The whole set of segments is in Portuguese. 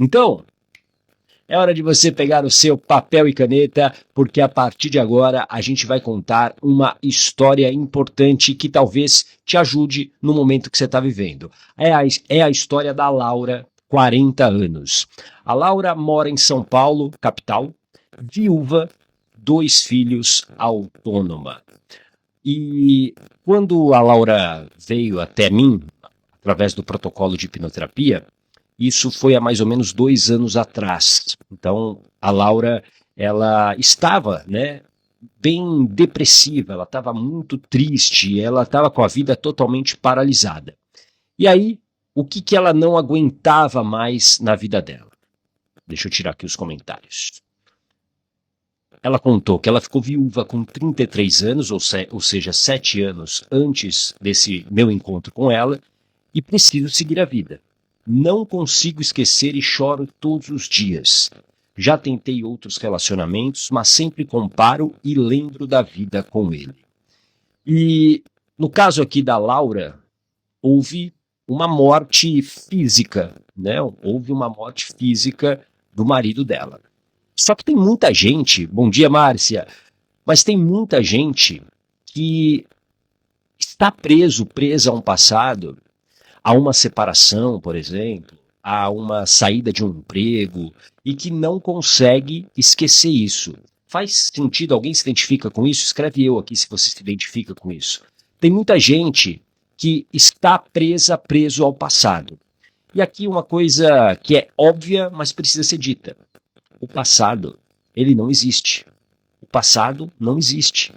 Então, é hora de você pegar o seu papel e caneta, porque a partir de agora a gente vai contar uma história importante que talvez te ajude no momento que você está vivendo. É a história da Laura, 40 anos. A Laura mora em São Paulo, capital, viúva, 2 filhos, autônoma. E quando a Laura veio até mim, através do protocolo de hipnoterapia, isso foi há mais ou menos 2 anos atrás. Então, a Laura, ela estava, né, bem depressiva, ela estava muito triste, ela estava com a vida totalmente paralisada. E aí, o que que ela não aguentava mais na vida dela? Deixa eu tirar aqui os comentários. Ela contou que ela ficou viúva com 33 anos, ou seja, 7 anos antes desse meu encontro com ela, e preciso seguir a vida. Não consigo esquecer e choro todos os dias. Já tentei outros relacionamentos, mas sempre comparo e lembro da vida com ele. E no caso aqui da Laura, houve uma morte física, né? Houve uma morte física do marido dela. Só que tem muita gente, bom dia Márcia, mas tem muita gente que está presa a um passado, a uma separação, por exemplo, a uma saída de um emprego e que não consegue esquecer isso. Faz sentido? Alguém se identifica com isso? Escreve eu aqui se você se identifica com isso. Tem muita gente que está preso ao passado. E aqui uma coisa que é óbvia, mas precisa ser dita. O passado, ele não existe. O passado não existe.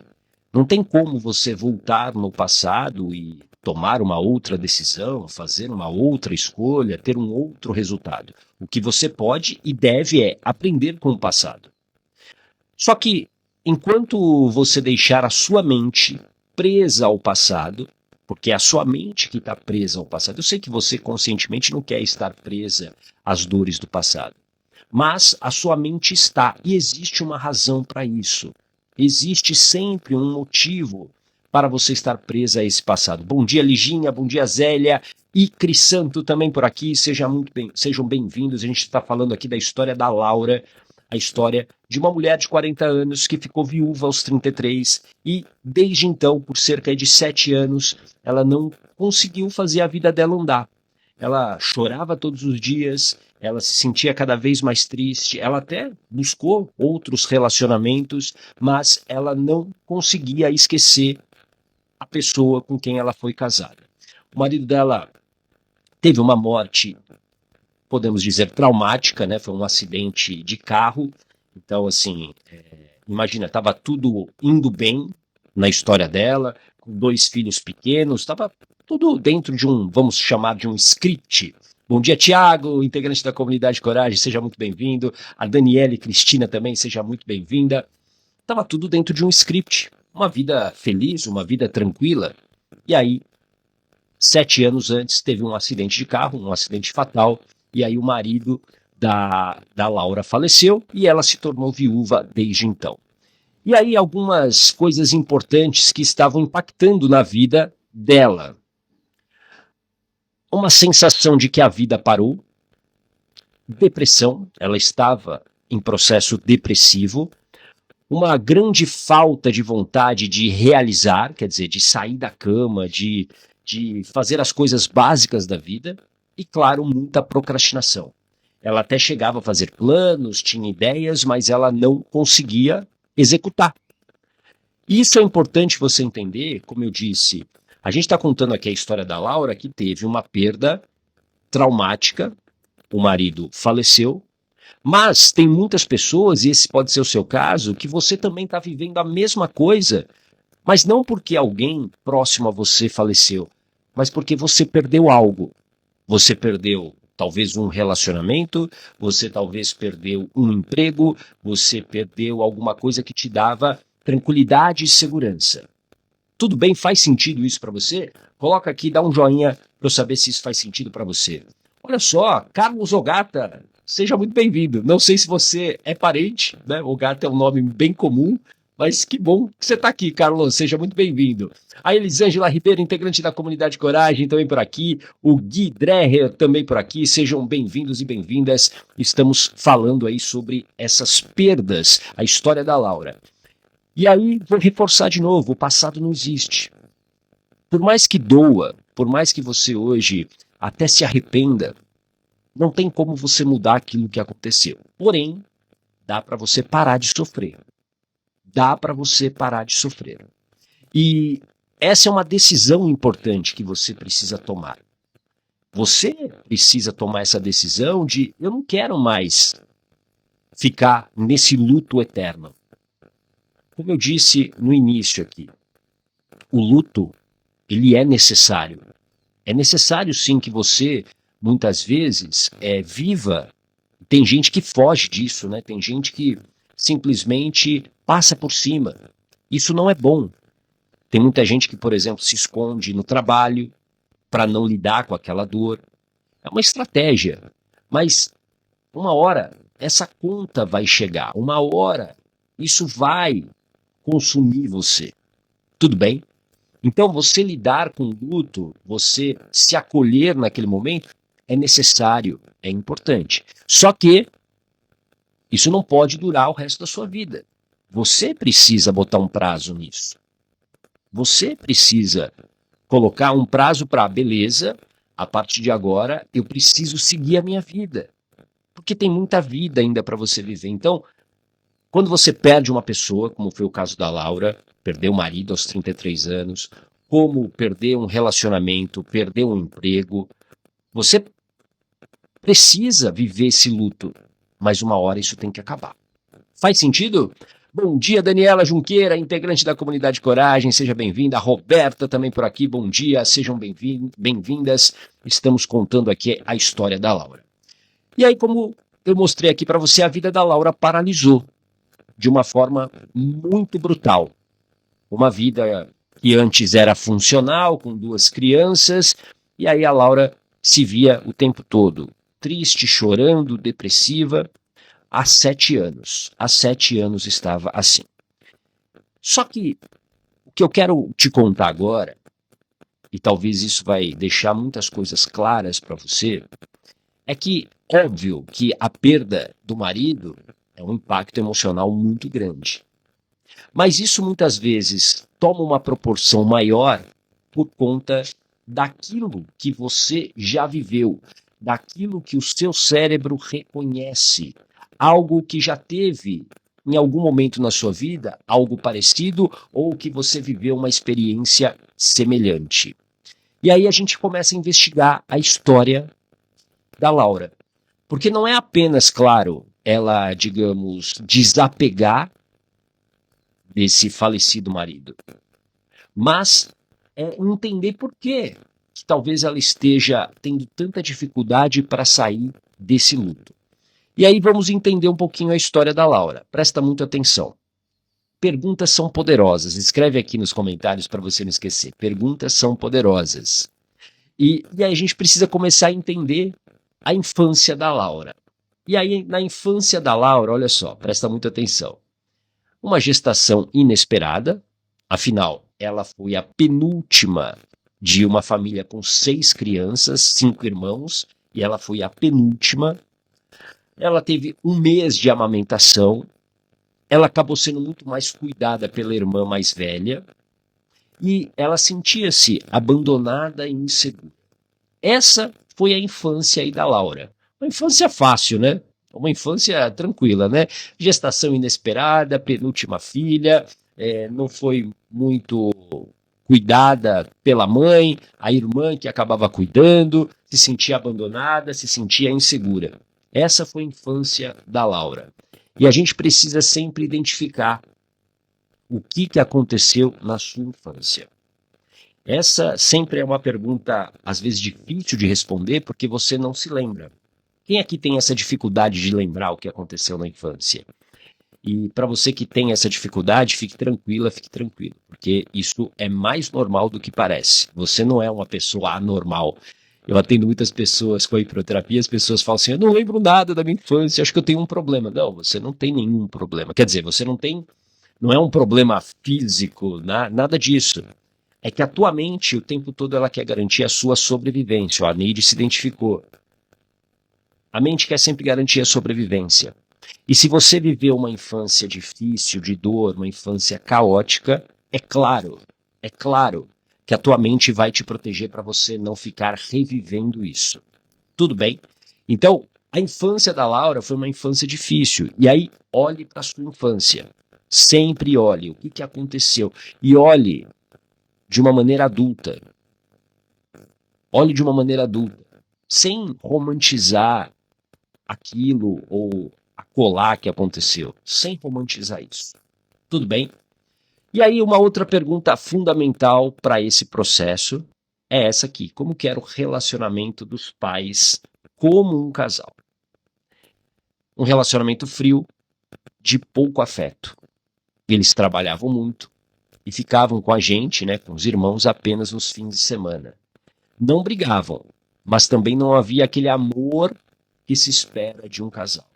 Não tem como você voltar no passado e tomar uma outra decisão, fazer uma outra escolha, ter um outro resultado. O que você pode e deve é aprender com o passado. Só que, enquanto você deixar a sua mente presa ao passado, porque é a sua mente que está presa ao passado, eu sei que você conscientemente não quer estar presa às dores do passado, mas a sua mente está, e existe uma razão para isso. Existe sempre um motivo para você estar presa a esse passado. Bom dia, Liginha, bom dia, Zélia e Crisanto também por aqui. Sejam bem-vindos. A gente está falando aqui da história da Laura, a história de uma mulher de 40 anos que ficou viúva aos 33 e, desde então, por cerca de 7 anos, ela não conseguiu fazer a vida dela andar. Ela chorava todos os dias, ela se sentia cada vez mais triste, ela até buscou outros relacionamentos, mas ela não conseguia esquecer a pessoa com quem ela foi casada. O marido dela teve uma morte, podemos dizer, traumática, né? Foi um acidente de carro. Então, assim, imagina, estava tudo indo bem na história dela, com 2 filhos pequenos, estava tudo dentro de um, vamos chamar de um script. Bom dia, Tiago, integrante da comunidade Coragem, seja muito bem-vindo. A Daniela e Cristina também, seja muito bem-vinda. Estava tudo dentro de um script, uma vida feliz, uma vida tranquila. E aí, 7 anos antes, teve um acidente de carro, um acidente fatal, e aí o marido da Laura faleceu e ela se tornou viúva desde então. E aí algumas coisas importantes que estavam impactando na vida dela. Uma sensação de que a vida parou, depressão, ela estava em processo depressivo, uma grande falta de vontade de realizar, quer dizer, de sair da cama, de fazer as coisas básicas da vida, e claro, muita procrastinação. Ela até chegava a fazer planos, tinha ideias, mas ela não conseguia executar. Isso é importante você entender, como eu disse, a gente está contando aqui a história da Laura, que teve uma perda traumática, o marido faleceu, mas tem muitas pessoas, e esse pode ser o seu caso, que você também está vivendo a mesma coisa, mas não porque alguém próximo a você faleceu, mas porque você perdeu algo. Você perdeu talvez um relacionamento, você talvez perdeu um emprego, você perdeu alguma coisa que te dava tranquilidade e segurança. Tudo bem? Faz sentido isso para você? Coloca aqui, dá um joinha para eu saber se isso faz sentido para você. Olha só, Carlos Ogata, seja muito bem-vindo. Não sei se você é parente, né? Ogata é um nome bem comum, Mas que bom que você está aqui, Carlos. Seja muito bem-vindo. A Elisângela Ribeiro, integrante da comunidade Coragem, também por aqui. O Gui Dreher, também por aqui. Sejam bem-vindos e bem-vindas. Estamos falando aí sobre essas perdas, a história da Laura. E aí, vou reforçar de novo: o passado não existe. Por mais que doa, por mais que você hoje até se arrependa, não tem como você mudar aquilo que aconteceu. Porém, dá para você parar de sofrer. Dá para você parar de sofrer. E essa é uma decisão importante que você precisa tomar. Você precisa tomar essa decisão de: eu não quero mais ficar nesse luto eterno. Como eu disse no início aqui, o luto, ele é necessário. É necessário sim que você, muitas vezes, viva. Tem gente que foge disso, né? Tem gente que simplesmente passa por cima. Isso não é bom. Tem muita gente que, por exemplo, se esconde no trabalho para não lidar com aquela dor. É uma estratégia. Mas uma hora essa conta vai chegar. Uma hora isso vai consumir você. Tudo bem? Então você lidar com o luto, você se acolher naquele momento, é necessário, é importante. Só que isso não pode durar o resto da sua vida. Você precisa botar um prazo nisso. Você precisa colocar um prazo para, beleza, a partir de agora eu preciso seguir a minha vida. Porque tem muita vida ainda para você viver. Então, quando você perde uma pessoa, como foi o caso da Laura, perdeu o marido aos 33 anos, como perder um relacionamento, perder um emprego, você precisa viver esse luto, mas uma hora isso tem que acabar. Faz sentido? Bom dia, Daniela Junqueira, integrante da comunidade Coragem, seja bem-vinda. A Roberta também por aqui, bom dia, sejam bem-vindas. Estamos contando aqui a história da Laura. E aí, como eu mostrei aqui para você, a vida da Laura paralisou de uma forma muito brutal. Uma vida que antes era funcional, com 2 crianças, e aí a Laura se via o tempo todo triste, chorando, depressiva. Há 7 anos. Há 7 anos estava assim. Só que o que eu quero te contar agora, e talvez isso vai deixar muitas coisas claras para você, é que, óbvio que a perda do marido é um impacto emocional muito grande. Mas isso muitas vezes toma uma proporção maior por conta daquilo que você já viveu, daquilo que o seu cérebro reconhece, algo que já teve em algum momento na sua vida, algo parecido, ou que você viveu uma experiência semelhante. E aí a gente começa a investigar a história da Laura. Porque não é apenas, claro, ela, digamos, desapegar desse falecido marido, mas entender por que talvez ela esteja tendo tanta dificuldade para sair desse luto. E aí vamos entender um pouquinho a história da Laura. Presta muita atenção. Perguntas são poderosas. Escreve aqui nos comentários para você não esquecer. Perguntas são poderosas. E aí a gente precisa começar a entender a infância da Laura. E aí na infância da Laura, olha só, presta muita atenção. Uma gestação inesperada, afinal, ela foi a penúltima de uma família com 6 crianças, 5 irmãos, e ela foi a penúltima. Ela teve 1 mês de amamentação, ela acabou sendo muito mais cuidada pela irmã mais velha, e ela sentia-se abandonada e insegura. Essa foi a infância aí da Laura. Uma infância fácil, né? Uma infância tranquila, né? Gestação inesperada, penúltima filha, não foi muito cuidada pela mãe, a irmã que acabava cuidando, se sentia abandonada, se sentia insegura. Essa foi a infância da Laura. E a gente precisa sempre identificar o que aconteceu na sua infância. Essa sempre é uma pergunta, às vezes, difícil de responder, porque você não se lembra. Quem aqui tem essa dificuldade de lembrar o que aconteceu na infância? E para você que tem essa dificuldade, fique tranquila, fique tranquilo, porque isso é mais normal do que parece. Você não é uma pessoa anormal. Eu atendo muitas pessoas com a hipnoterapia, as pessoas falam assim: eu não lembro nada da minha infância, acho que eu tenho um problema. Não, você não tem nenhum problema. Quer dizer, você não tem não é um problema físico, nada disso. É que a tua mente, o tempo todo, ela quer garantir a sua sobrevivência. Ó, a Neide se identificou. A mente quer sempre garantir a sobrevivência. E se você viveu uma infância difícil, de dor, uma infância caótica, é claro que a tua mente vai te proteger para você não ficar revivendo isso. Tudo bem? Então, a infância da Laura foi uma infância difícil. E aí, olhe para a sua infância. Sempre olhe o que aconteceu. E olhe de uma maneira adulta. Olhe de uma maneira adulta. Sem romantizar aquilo ou acolá que aconteceu. Sem romantizar isso. Tudo bem? E aí, uma outra pergunta fundamental para esse processo é essa aqui. Como que era o relacionamento dos pais como um casal? Um relacionamento frio, de pouco afeto. Eles trabalhavam muito e ficavam com a gente, né, com os irmãos, apenas nos fins de semana. Não brigavam, mas também não havia aquele amor que se espera de um casal.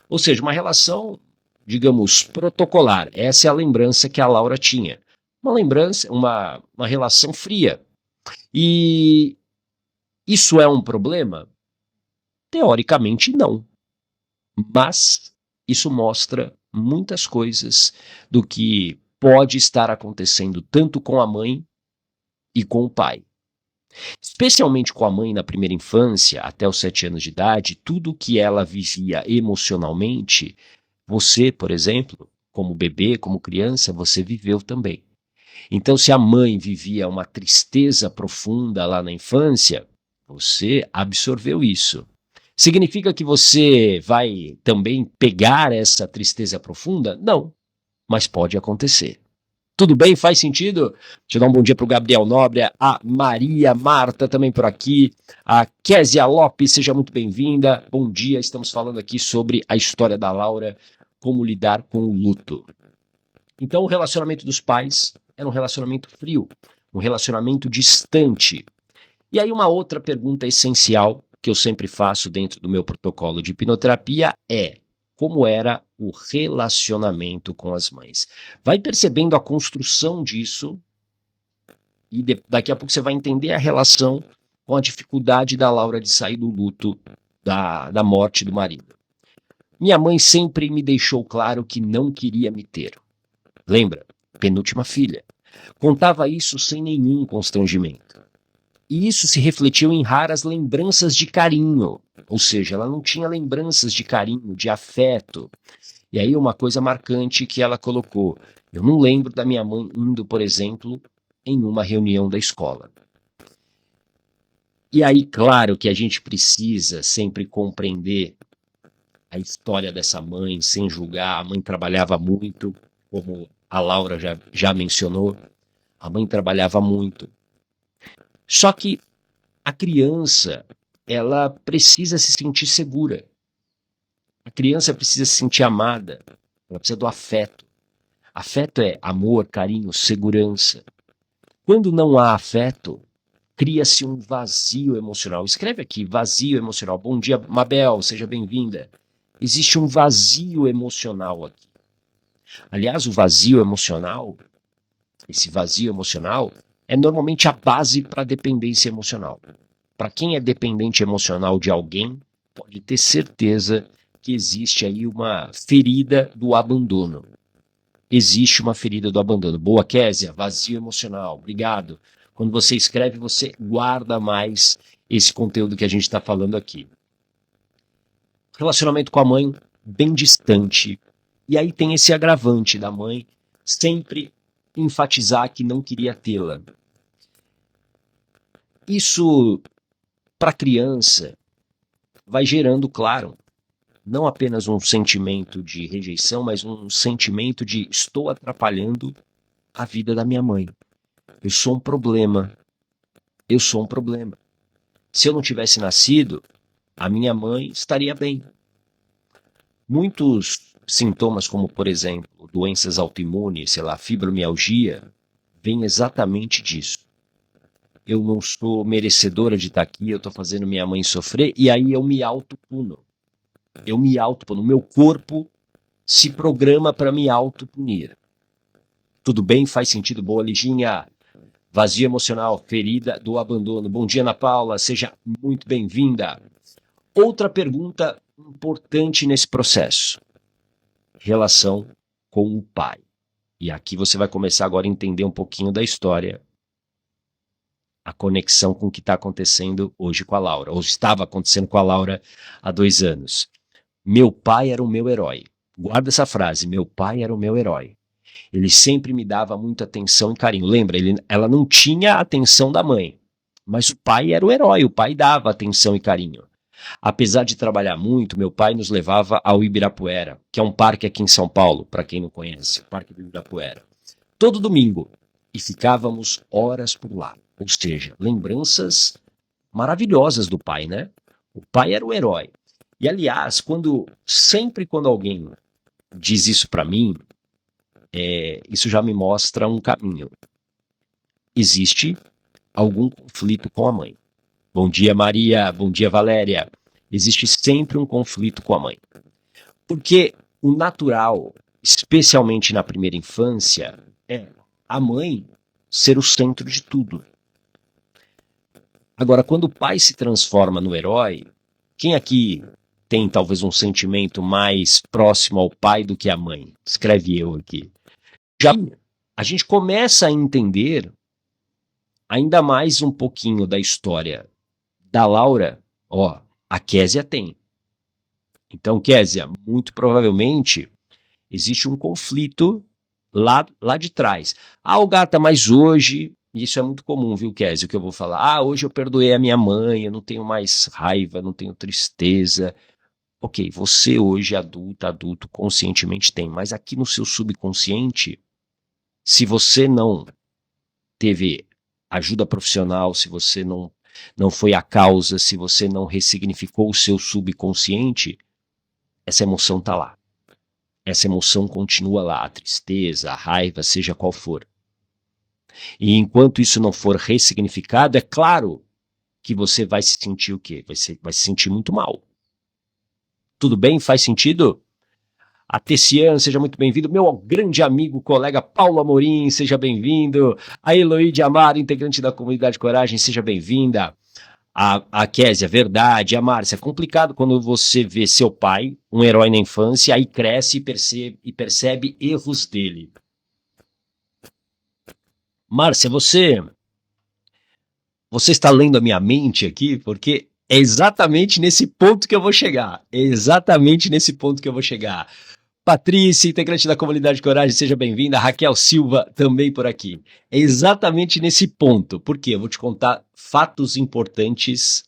Ou seja, uma relação, digamos, protocolar. Essa é a lembrança que a Laura tinha. Uma lembrança, uma relação fria. E isso é um problema? Teoricamente, não. Mas isso mostra muitas coisas do que pode estar acontecendo tanto com a mãe e com o pai. Especialmente com a mãe na primeira infância, até os 7 anos de idade, tudo que ela vivia emocionalmente, você, por exemplo, como bebê, como criança, você viveu também. Então, se a mãe vivia uma tristeza profunda lá na infância, você absorveu isso. Significa que você vai também pegar essa tristeza profunda? Não, mas pode acontecer. Tudo bem? Faz sentido? Deixa eu dar um bom dia para o Gabriel Nobre, a Maria Marta também por aqui, a Késia Lopes, seja muito bem-vinda. Bom dia, estamos falando aqui sobre a história da Laura, como lidar com o luto. Então, o relacionamento dos pais era um relacionamento frio, um relacionamento distante. E aí, uma outra pergunta essencial que eu sempre faço dentro do meu protocolo de hipnoterapia é: como era o relacionamento com as mães? Vai percebendo a construção disso e daqui a pouco você vai entender a relação com a dificuldade da Laura de sair do luto da morte do marido. Minha mãe sempre me deixou claro que não queria me ter. Lembra? Penúltima filha. Contava isso sem nenhum constrangimento. E isso se refletiu em raras lembranças de carinho. Ou seja, ela não tinha lembranças de carinho, de afeto. E aí uma coisa marcante que ela colocou: eu não lembro da minha mãe indo, por exemplo, em uma reunião da escola. E aí, claro que a gente precisa sempre compreender a história dessa mãe, sem julgar. A mãe trabalhava muito, como a Laura já mencionou. A mãe trabalhava muito. Só que a criança, ela precisa se sentir segura. A criança precisa se sentir amada. Ela precisa do afeto. Afeto é amor, carinho, segurança. Quando não há afeto, cria-se um vazio emocional. Escreve aqui, vazio emocional. Bom dia, Mabel, seja bem-vinda. Existe um vazio emocional aqui. Aliás, o vazio emocional, esse vazio emocional, é normalmente a base para a dependência emocional. Para quem é dependente emocional de alguém, pode ter certeza que existe aí uma ferida do abandono. Existe uma ferida do abandono. Boa, Késia, vazio emocional, obrigado. Quando você escreve, você guarda mais esse conteúdo que a gente está falando aqui. Relacionamento com a mãe, bem distante. E aí tem esse agravante da mãe sempre enfatizar que não queria tê-la. Isso, para a criança, vai gerando, claro, não apenas um sentimento de rejeição, mas um sentimento de estou atrapalhando a vida da minha mãe. Eu sou um problema. Eu sou um problema. Se eu não tivesse nascido, a minha mãe estaria bem. Muitos sintomas, como por exemplo, doenças autoimunes, sei lá, fibromialgia, vêm exatamente disso. Eu não sou merecedora de estar aqui, eu estou fazendo minha mãe sofrer, e aí eu me autopuno. Eu me autopuno. O meu corpo se programa para me autopunir. Tudo bem? Faz sentido? Boa, Liginha. Vazio emocional, ferida do abandono. Bom dia, Ana Paula. Seja muito bem-vinda. Outra pergunta importante nesse processo. Relação com o pai. E aqui você vai começar agora a entender um pouquinho da história, a conexão com o que está acontecendo hoje com a Laura, ou estava acontecendo com a Laura há 2 anos. Meu pai era o meu herói. Guarda essa frase, meu pai era o meu herói. Ele sempre me dava muita atenção e carinho. Lembra, ela não tinha a atenção da mãe, mas o pai era o herói, o pai dava atenção e carinho. Apesar de trabalhar muito, meu pai nos levava ao Ibirapuera, que é um parque aqui em São Paulo, para quem não conhece, o Parque do Ibirapuera. Todo domingo. E ficávamos horas por lá. Ou seja, lembranças maravilhosas do pai, né? O pai era o herói. E aliás, sempre quando alguém diz isso para mim, isso já me mostra um caminho. Existe algum conflito com a mãe. Bom dia, Maria. Bom dia, Valéria. Existe sempre um conflito com a mãe. Porque o natural, especialmente na primeira infância, é a mãe ser o centro de tudo. Agora, quando o pai se transforma no herói, quem aqui tem talvez um sentimento mais próximo ao pai do que à mãe? Escreve eu aqui. Já a gente começa a entender ainda mais um pouquinho da história da Laura. Ó, a Késia tem. Então, Késia, muito provavelmente existe um conflito lá de trás. Ah, o Gata, mas hoje, isso é muito comum, viu, Késia, o que eu vou falar. Ah, hoje eu perdoei a minha mãe, eu não tenho mais raiva, não tenho tristeza. Ok, você hoje, adulto, conscientemente tem, mas aqui no seu subconsciente, se você não teve ajuda profissional, se você não foi a causa, se você não ressignificou o seu subconsciente, essa emoção tá lá. Essa emoção continua lá, a tristeza, a raiva, seja qual for. E enquanto isso não for ressignificado, é claro que você vai se sentir o quê? Vai se sentir muito mal. Tudo bem? Faz sentido? A Tessiane, seja muito bem-vindo. Meu grande amigo, colega Paulo Amorim, seja bem-vindo. A Eloíde Amaro, integrante da comunidade Coragem, seja bem-vinda. A Késia, verdade. A Márcia, é complicado quando você vê seu pai, um herói na infância, aí cresce e percebe erros dele. Márcia, você está lendo a minha mente aqui, porque é exatamente nesse ponto que eu vou chegar. É exatamente nesse ponto que eu vou chegar. Patrícia, integrante da comunidade Coragem, seja bem-vinda. Raquel Silva, também por aqui. É exatamente nesse ponto. Por quê? Eu vou te contar fatos importantes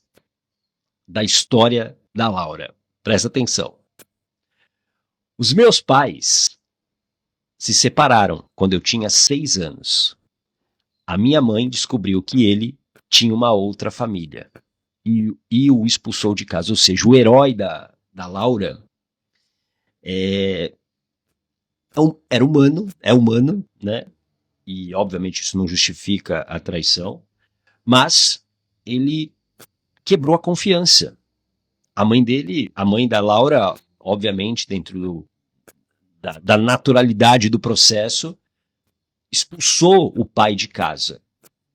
da história da Laura. Presta atenção. Os meus pais se separaram quando eu tinha 6 anos. A minha mãe descobriu que ele tinha uma outra família e o expulsou de casa. Ou seja, o herói da Laura era humano, é humano, né? E obviamente isso não justifica a traição, mas ele quebrou a confiança. A mãe da Laura, obviamente, dentro da naturalidade do processo, expulsou o pai de casa,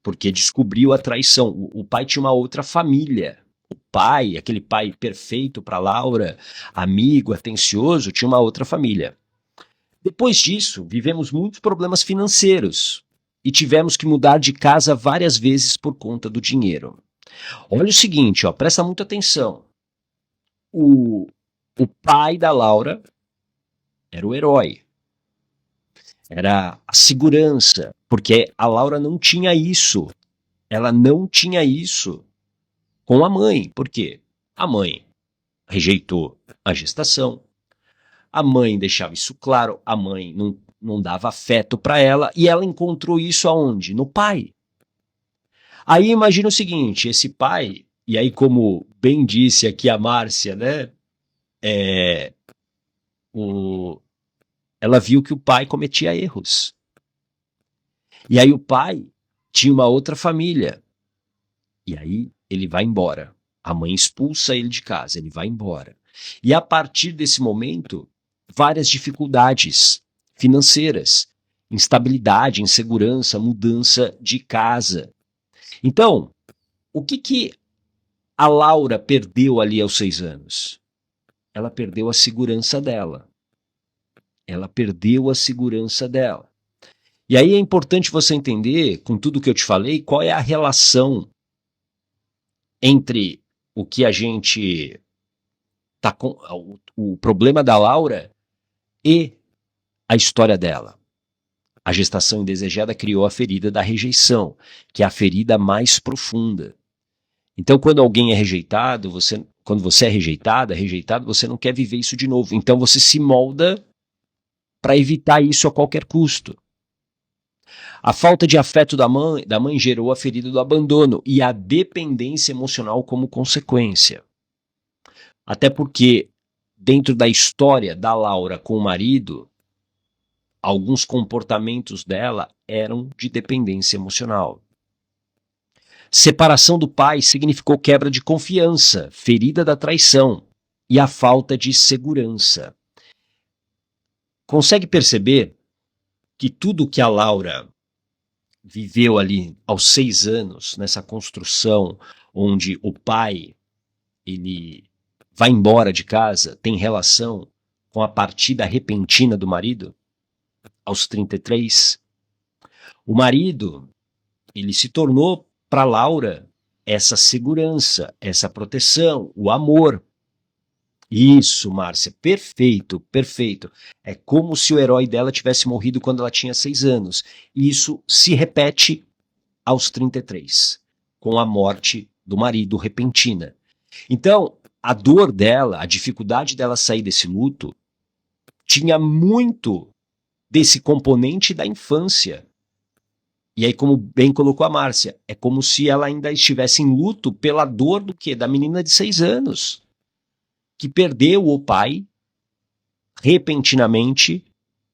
porque descobriu a traição. O pai tinha uma outra família. O pai, aquele pai perfeito para Laura, amigo, atencioso, tinha uma outra família. Depois disso, vivemos muitos problemas financeiros e tivemos que mudar de casa várias vezes por conta do dinheiro. Olha o seguinte, ó, presta muita atenção. O pai da Laura era o herói, era a segurança, porque a Laura não tinha isso. Ela não tinha isso com a mãe. Por quê? A mãe rejeitou a gestação. A mãe deixava isso claro, a mãe não dava afeto para ela, e ela encontrou isso aonde? No pai. Aí imagina o seguinte, esse pai, e aí como bem disse aqui a Márcia, né, ela viu que o pai cometia erros. E aí o pai tinha uma outra família, e aí ele vai embora. A mãe expulsa ele de casa, ele vai embora. E a partir desse momento, várias dificuldades financeiras. instabilidade, insegurança, mudança de casa. Então, o que a Laura perdeu ali aos 6 anos? Ela perdeu a segurança dela. Ela perdeu a segurança dela. E aí é importante você entender, com tudo que eu te falei, qual é a relação entre o que a gente tá com, o problema da Laura e a história dela. A gestação indesejada criou a ferida da rejeição, que é a ferida mais profunda. Então, quando alguém é rejeitado, quando você é rejeitado, você não quer viver isso de novo. Então, você se molda para evitar isso a qualquer custo. A falta de afeto da mãe gerou a ferida do abandono e a dependência emocional como consequência. Até porque, dentro da história da Laura com o marido, alguns comportamentos dela eram de dependência emocional. Separação do pai significou quebra de confiança, ferida da traição e a falta de segurança. Consegue perceber que tudo que a Laura viveu ali aos 6 anos, nessa construção onde o pai ele vai embora de casa, tem relação com a partida repentina do marido, aos 33. O marido, ele se tornou para Laura essa segurança, essa proteção, o amor. Isso, Márcia, perfeito, perfeito. É como se o herói dela tivesse morrido quando ela tinha 6 anos. E isso se repete aos 33, com a morte do marido repentina. Então, a dor dela, a dificuldade dela sair desse luto, tinha muito desse componente da infância. E aí, como bem colocou a Márcia, é como se ela ainda estivesse em luto pela dor do quê? Da menina de 6 anos, que perdeu o pai repentinamente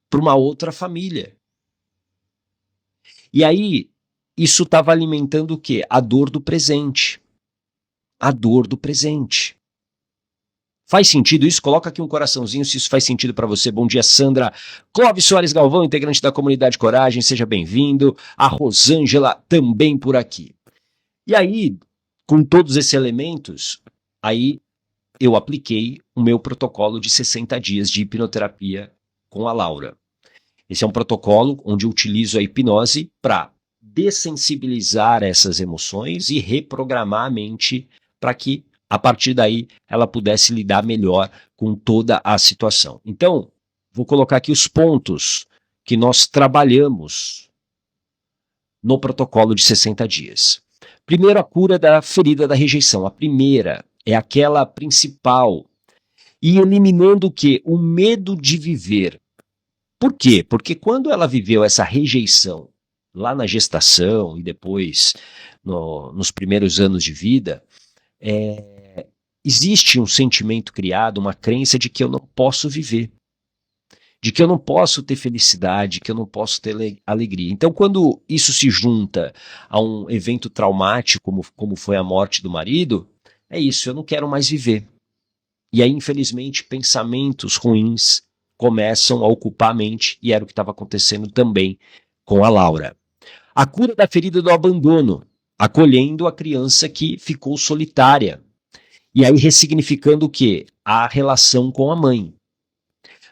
para uma outra família. E aí, isso estava alimentando o quê? A dor do presente. A dor do presente. Faz sentido isso? Coloca aqui um coraçãozinho se isso faz sentido para você. Bom dia, Sandra. Clóvis Soares Galvão, integrante da comunidade Coragem, seja bem-vindo. A Rosângela também por aqui. E aí, com todos esses elementos, aí eu apliquei o meu protocolo de 60 dias de hipnoterapia com a Laura. Esse é um protocolo onde eu utilizo a hipnose para dessensibilizar essas emoções e reprogramar a mente para que, a partir daí, ela pudesse lidar melhor com toda a situação. Então, vou colocar aqui os pontos que nós trabalhamos no protocolo de 60 dias. Primeiro, a cura da ferida da rejeição. A primeira é aquela principal. E eliminando o quê? O medo de viver. Por quê? Porque quando ela viveu essa rejeição lá na gestação e depois nos primeiros anos de vida, existe um sentimento criado, uma crença de que eu não posso viver, de que eu não posso ter felicidade, que eu não posso ter alegria. Então, quando isso se junta a um evento traumático, como foi a morte do marido, é isso, eu não quero mais viver. E aí, infelizmente, pensamentos ruins começam a ocupar a mente, e era o que estava acontecendo também com a Laura. A cura da ferida do abandono, acolhendo a criança que ficou solitária. E aí ressignificando o quê? A relação com a mãe.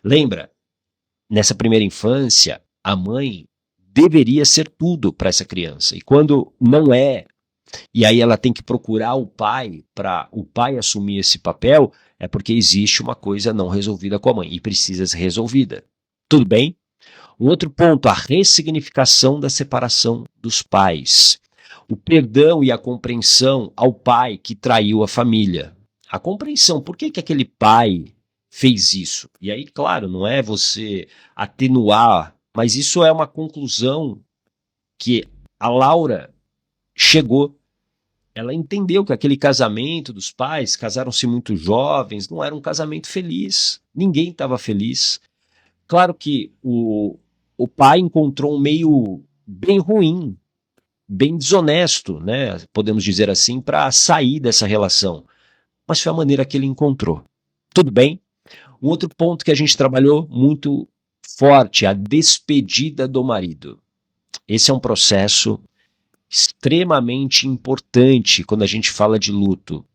Lembra? Nessa primeira infância, a mãe deveria ser tudo para essa criança. E quando não é, e aí ela tem que procurar o pai para o pai assumir esse papel, é porque existe uma coisa não resolvida com a mãe e precisa ser resolvida. Tudo bem? Um outro ponto, a ressignificação da separação dos pais. O perdão e a compreensão ao pai que traiu a família. A compreensão, por que aquele pai fez isso? E aí, claro, não é você atenuar, mas isso é uma conclusão que a Laura chegou. Ela entendeu que aquele casamento dos pais, casaram-se muito jovens, não era um casamento feliz. Ninguém estava feliz. Claro que o pai encontrou um meio bem ruim, bem desonesto, né? Podemos dizer assim, para sair dessa relação. Mas foi a maneira que ele encontrou. Tudo bem? Um outro ponto que a gente trabalhou muito forte, a despedida do marido. Esse é um processo extremamente importante quando a gente fala de luto.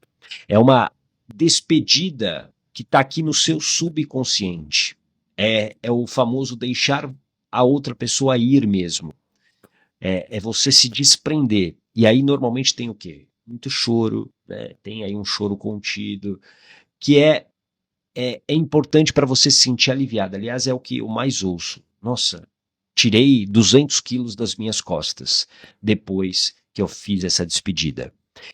É uma despedida que está aqui no seu subconsciente. É o famoso deixar a outra pessoa ir mesmo. É você se desprender. E aí normalmente tem o quê? Muito choro, né? Tem aí um choro contido, que é importante para você se sentir aliviado. Aliás, é o que eu mais ouço. Nossa, tirei 200 quilos das minhas costas depois que eu fiz essa despedida.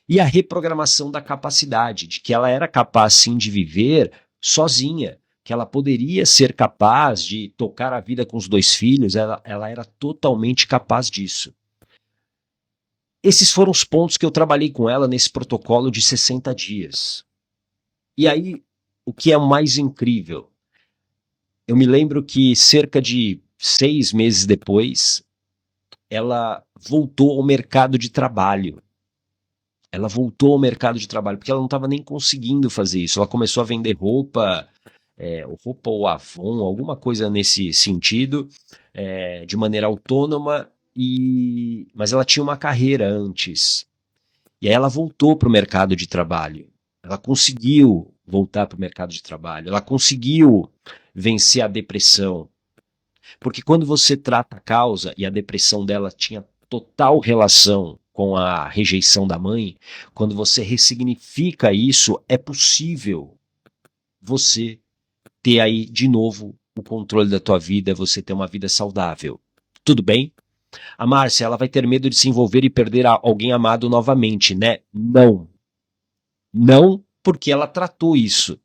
E a reprogramação da capacidade, de que ela era capaz sim de viver sozinha, que ela poderia ser capaz de tocar a vida com os 2 filhos, ela era totalmente capaz disso. Esses foram os pontos que eu trabalhei com ela nesse protocolo de 60 dias. E aí, o que é o mais incrível? Eu me lembro que cerca de 6 meses depois, ela voltou ao mercado de trabalho. Ela voltou ao mercado de trabalho, porque ela não estava nem conseguindo fazer isso. Ela começou a vender roupa, roupa ou Avon, alguma coisa nesse sentido, de maneira autônoma, mas ela tinha uma carreira antes. E aí ela voltou para o mercado de trabalho. Ela conseguiu voltar para o mercado de trabalho. Ela conseguiu vencer a depressão. Porque quando você trata a causa, e a depressão dela tinha total relação com a rejeição da mãe, quando você ressignifica isso, é possível você ter aí de novo o controle da tua vida, você ter uma vida saudável. Tudo bem? A Márcia, ela vai ter medo de se envolver e perder alguém amado novamente, né? Não. Não, porque ela tratou isso.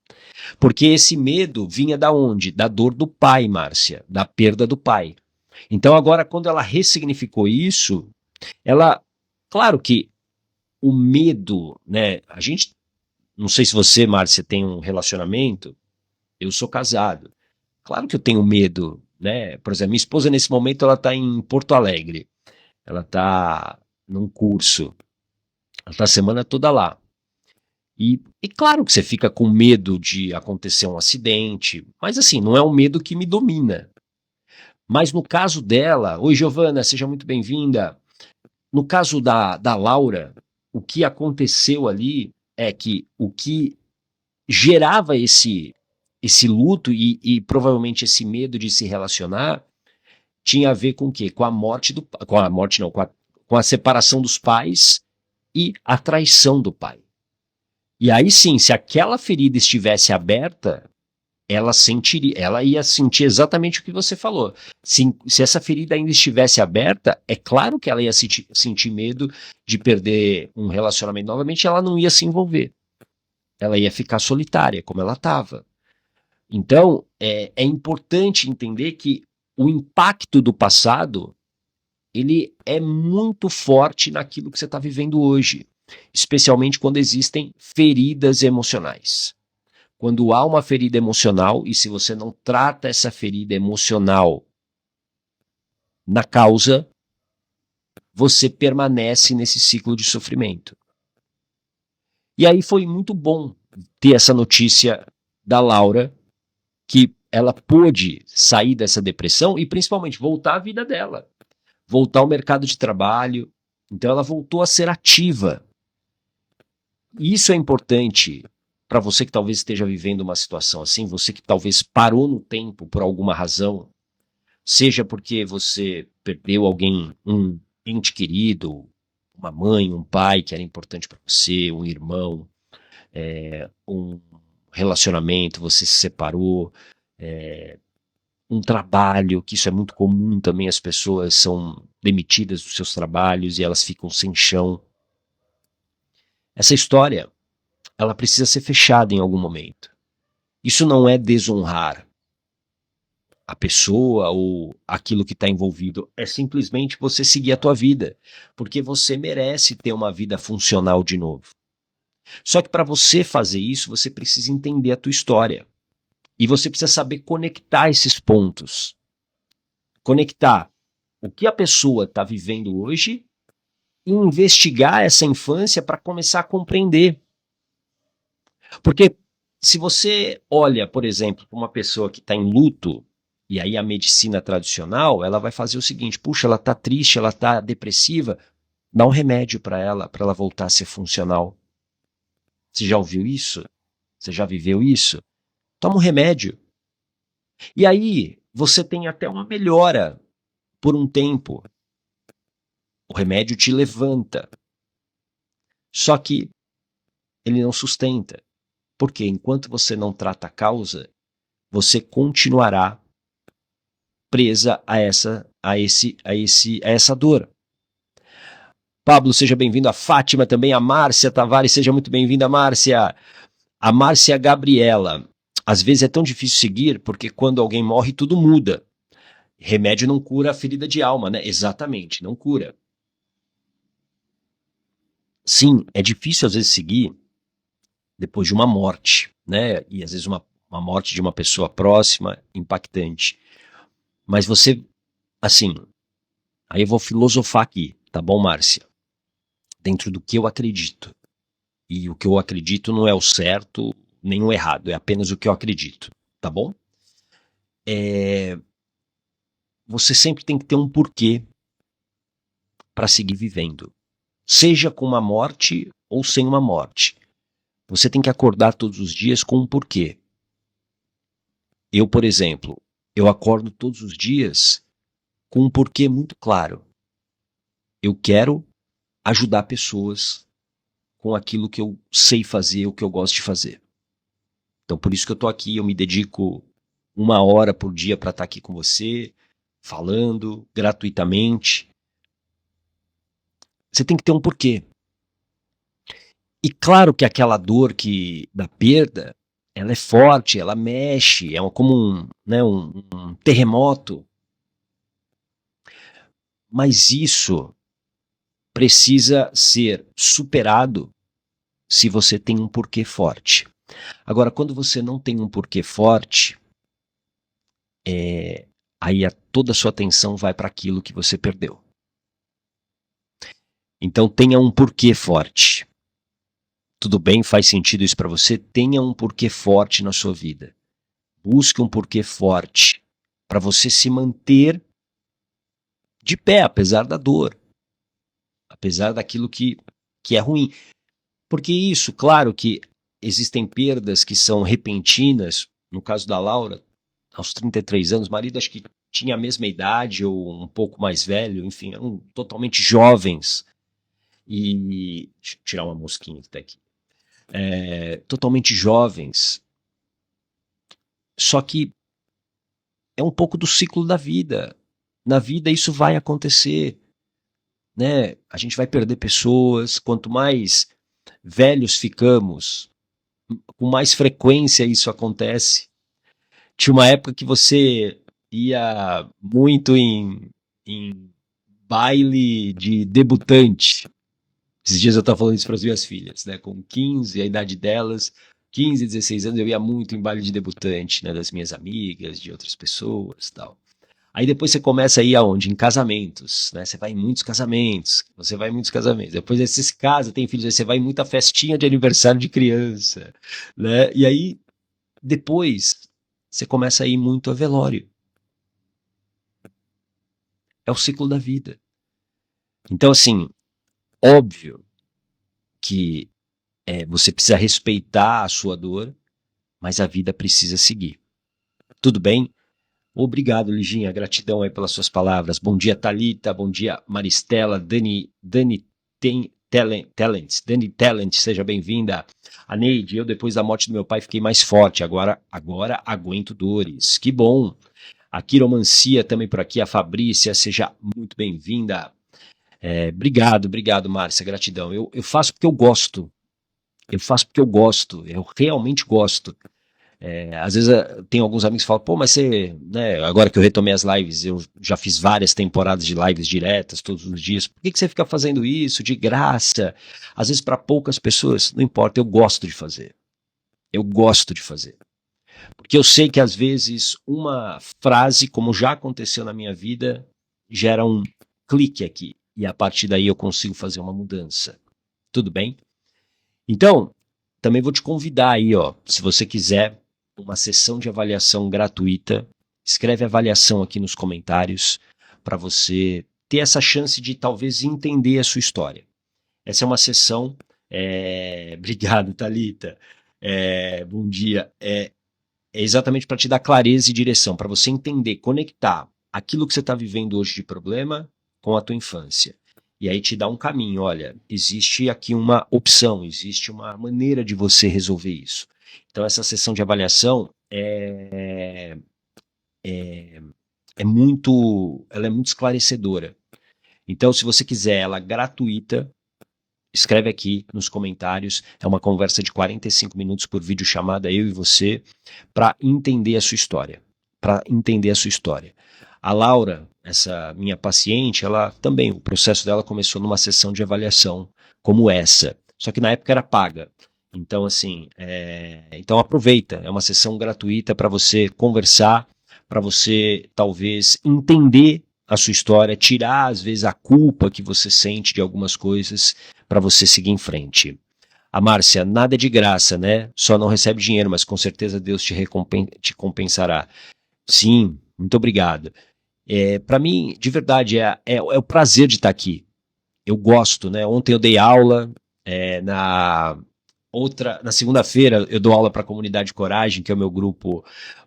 Porque esse medo vinha da onde? Da dor do pai, Márcia, da perda do pai. Então agora, quando ela ressignificou isso, ela, claro que o medo, né? A gente, não sei se você, Márcia, tem um relacionamento. Eu sou casado. Claro que eu tenho medo, né? Por exemplo, minha esposa nesse momento ela está em Porto Alegre. Ela está num curso. Ela está a semana toda lá. E claro que você fica com medo de acontecer um acidente, mas assim, não é um medo que me domina. Mas no caso dela, oi Giovana, seja muito bem-vinda. No caso da Laura, o que aconteceu ali é que o que gerava esse luto e provavelmente esse medo de se relacionar tinha a ver com o quê? Com a morte com a morte não, com a separação dos pais e a traição do pai. E aí sim, se aquela ferida estivesse aberta, ela ia sentir exatamente o que você falou. Se essa ferida ainda estivesse aberta, é claro que ela ia sentir medo de perder um relacionamento novamente, ela não ia se envolver. Ela ia ficar solitária, como ela estava. Então, é importante entender que o impacto do passado, ele é muito forte naquilo que você está vivendo hoje, especialmente quando existem feridas emocionais. Quando há uma ferida emocional, e se você não trata essa ferida emocional na causa, você permanece nesse ciclo de sofrimento. E aí foi muito bom ter essa notícia da Laura, que ela pôde sair dessa depressão e principalmente voltar à vida dela, voltar ao mercado de trabalho. Então ela voltou a ser ativa. E isso é importante para você que talvez esteja vivendo uma situação assim, você que talvez parou no tempo por alguma razão, seja porque você perdeu alguém, um ente querido, uma mãe, um pai que era importante para você, um irmão, um relacionamento, você se separou, um trabalho, que isso é muito comum também, as pessoas são demitidas dos seus trabalhos e elas ficam sem chão. Essa história, ela precisa ser fechada em algum momento. Isso não é desonrar a pessoa ou aquilo que está envolvido, é simplesmente você seguir a tua vida, porque você merece ter uma vida funcional de novo. Só que para você fazer isso, você precisa entender a tua história. E você precisa saber conectar esses pontos. Conectar o que a pessoa está vivendo hoje e investigar essa infância para começar a compreender. Porque se você olha, por exemplo, para uma pessoa que está em luto, E aí a medicina tradicional, ela vai fazer o seguinte, puxa, ela tá triste, ela tá depressiva, dá um remédio para ela voltar a ser funcional. Você já ouviu isso? Você já viveu isso? Toma um remédio. E aí você tem até uma melhora por um tempo. O remédio te levanta. Só que ele não sustenta. Porque enquanto você não trata a causa, você continuará presa a essa dor. Pablo, seja bem-vindo. A Fátima também, a Márcia Tavares, seja muito bem-vinda, Márcia. A Márcia Gabriela. Às vezes é tão difícil seguir porque quando alguém morre tudo muda. Remédio não cura a ferida de alma, né? Exatamente, não cura. Sim, é difícil às vezes seguir depois de uma morte, né? E às vezes uma morte de uma pessoa próxima, impactante. Mas você, assim, aí eu vou filosofar aqui, tá bom, Márcia? Dentro do que eu acredito. E o que eu acredito não é o certo nem o errado, é apenas o que eu acredito, tá bom? Você sempre tem que ter um porquê para seguir vivendo. Seja com uma morte ou sem uma morte. Você tem que acordar todos os dias com um porquê. Eu, por exemplo, eu acordo todos os dias com um porquê muito claro. Eu quero ajudar pessoas com aquilo que eu sei fazer, o que eu gosto de fazer. Então, por isso que eu tô aqui, eu me dedico 1 hora por dia para estar aqui com você, falando gratuitamente. Você tem que ter um porquê. E claro que aquela dor da perda, ela é forte, ela mexe, como um terremoto. Mas isso precisa ser superado se você tem um porquê forte. Agora, quando você não tem um porquê forte, aí toda a sua atenção vai para aquilo que você perdeu. Então tenha um porquê forte. Tudo bem, faz sentido isso para você? Tenha um porquê forte na sua vida. Busque um porquê forte para você se manter de pé, apesar da dor, apesar daquilo que é ruim. Porque isso, claro que existem perdas que são repentinas. No caso da Laura, aos 33 anos, o marido acho que tinha a mesma idade ou um pouco mais velho, enfim, eram totalmente jovens. E deixa eu tirar uma mosquinha que tá aqui. Totalmente jovens. Só que é um pouco do ciclo da vida. Na vida isso vai acontecer, né? A gente vai perder pessoas. Quanto mais velhos ficamos, com mais frequência isso acontece. Tinha uma época que você ia muito em baile de debutante. Esses dias eu estava falando isso para as minhas filhas, né? Com 15, a idade delas, 15, 16 anos, eu ia muito em baile de debutante, né? Das minhas amigas, de outras pessoas tal. Aí depois você começa a ir aonde? Em casamentos, né? Você vai em muitos casamentos, você vai em muitos casamentos. Depois você se casa, tem filhos, aí você vai em muita festinha de aniversário de criança, né? E aí depois você começa a ir muito a velório. É o ciclo da vida. Então, assim, óbvio que você precisa respeitar a sua dor, mas a vida precisa seguir. Tudo bem? Obrigado, Liginha. Gratidão aí pelas suas palavras. Bom dia, Thalita. Bom dia, Maristela. Dani Talent, seja bem-vinda. A Neide, eu depois da morte do meu pai fiquei mais forte. Agora aguento dores. Que bom. A quiromancia também por aqui. A Fabrícia, seja muito bem-vinda. Obrigado, Márcia. Gratidão. Eu faço porque eu gosto. Eu faço porque eu gosto. Eu realmente gosto. Às vezes tem alguns amigos que falam, pô, mas você, né, agora que eu retomei as lives, eu já fiz várias temporadas de lives diretas todos os dias, por que você fica fazendo isso de graça? Às vezes para poucas pessoas, não importa, eu gosto de fazer. Eu gosto de fazer. Porque eu sei que às vezes uma frase, como já aconteceu na minha vida, gera um clique aqui. E a partir daí eu consigo fazer uma mudança. Tudo bem? Então, também vou te convidar aí, ó, se você quiser uma sessão de avaliação gratuita escreve avaliação aqui nos comentários para você ter essa chance de talvez entender a sua história. Essa é uma sessão. Obrigado, Thalita. Bom dia. É exatamente para te dar clareza e direção, para você entender, conectar aquilo que você está vivendo hoje de problema com a tua infância. E aí te dá um caminho, olha, existe aqui uma opção, existe uma maneira de você resolver isso. Então essa sessão de avaliação ela é muito esclarecedora. Então se você quiser ela gratuita, escreve aqui nos comentários, é uma conversa de 45 minutos por vídeo chamada eu e você, para entender a sua história, A Laura, essa minha paciente, ela também, o processo dela começou numa sessão de avaliação como essa, só que na época era paga. Então, assim, então aproveita, é uma sessão gratuita para você conversar, para você talvez entender a sua história, tirar às vezes a culpa que você sente de algumas coisas para você seguir em frente. A Márcia, nada é de graça, né? Só não recebe dinheiro, mas com certeza Deus te compensará. Sim, muito obrigado. Para mim, de verdade, é o prazer de estar aqui. Eu gosto, né? Ontem eu dei aula, na segunda-feira eu dou aula para a Comunidade Coragem, que é o meu grupo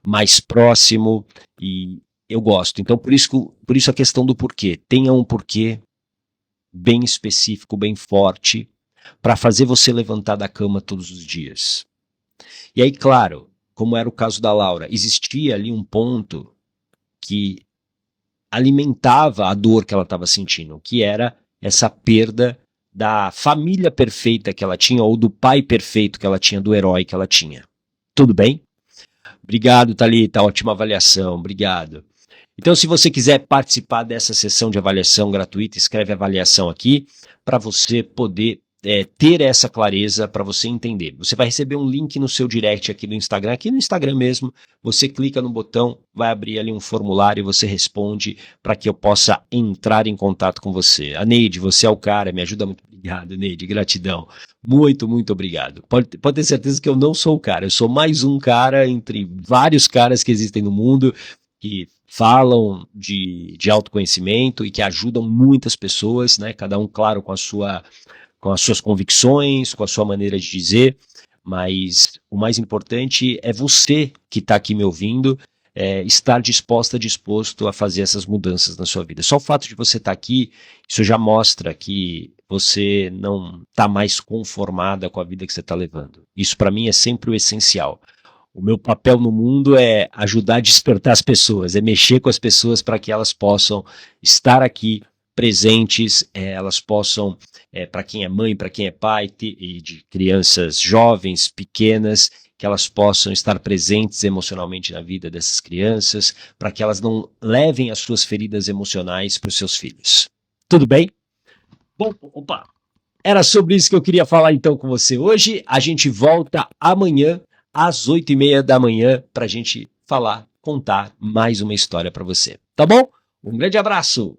mais próximo, e eu gosto. Então, por isso a questão do porquê. Tenha um porquê bem específico, bem forte, para fazer você levantar da cama todos os dias. E aí, claro, como era o caso da Laura, existia ali um ponto que alimentava a dor que ela estava sentindo, que era essa perda da família perfeita que ela tinha, ou do pai perfeito que ela tinha, do herói que ela tinha. Tudo bem? Obrigado, Thalita, ótima avaliação, obrigado. Então, se você quiser participar dessa sessão de avaliação gratuita, escreve avaliação aqui para você poder ter essa clareza, para você entender. Você vai receber um link no seu direct aqui no Instagram, aqui no Instagram mesmo, você clica no botão, vai abrir ali um formulário e você responde para que eu possa entrar em contato com você. A Neide, você é o cara, me ajuda muito. Obrigado, Neide, gratidão. Muito, muito obrigado. Pode ter certeza que eu não sou o cara, eu sou mais um cara entre vários caras que existem no mundo que falam de autoconhecimento e que ajudam muitas pessoas, né? Cada um, claro, com as suas convicções, com a sua maneira de dizer, mas o mais importante é você que está aqui me ouvindo, estar disposto a fazer essas mudanças na sua vida. Só o fato de você estar aqui, isso já mostra que você não está mais conformada com a vida que você está levando. Isso para mim é sempre o essencial. O meu papel no mundo é ajudar a despertar as pessoas, é mexer com as pessoas para que elas possam estar aqui presentes, elas possam, para quem é mãe, para quem é pai, e de crianças jovens, pequenas, que elas possam estar presentes emocionalmente na vida dessas crianças, para que elas não levem as suas feridas emocionais para os seus filhos. Tudo bem? Bom, opa, era sobre isso que eu queria falar então com você hoje. A gente volta amanhã às 8h30 da manhã para a gente contar mais uma história para você. Tá bom? Um grande abraço!